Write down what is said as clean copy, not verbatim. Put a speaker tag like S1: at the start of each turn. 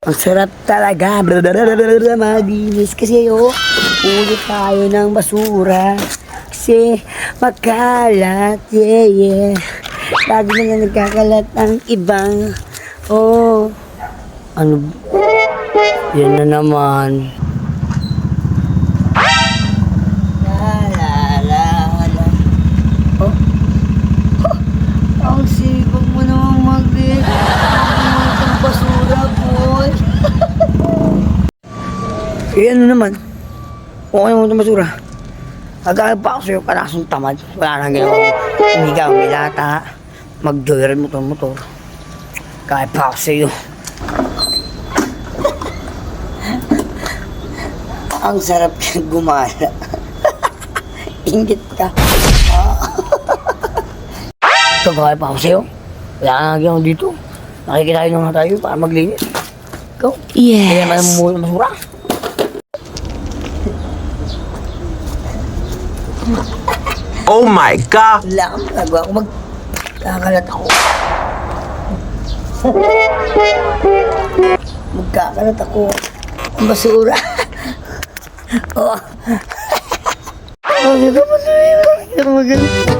S1: Ang sarap talaga. Malinis kasi ulit tayo ng basura. Kasi makalat, yeah. Lagi na nagkakalat ang ibang. Oh. Ano? Yan na naman. Oh. Ang sipag mo naman mag-lit. Ang basura, boy. Eh, ano naman? Okay naman itong basura. Agad pa ako sa'yo, panasong tamad. Wala nang ginawa ko. Umigaw, milata. Mag-joyride motor-motor. Kahit pa ako sa'yo. Ang sarap gumala. Ingit ka. Ito, kahit pa ako sa'yo. Wala nang ginawa dito. Nakikitayo na nga tayo para maglinis. Ikaw?
S2: Yes.
S1: Kaya naman mo ng basura.
S3: Oh my God!
S1: Wala kang magagawa ko. Magkakalat ako. Magkakalat ako. Ang basura. Oh. Oh, ito basura. Ito magaling.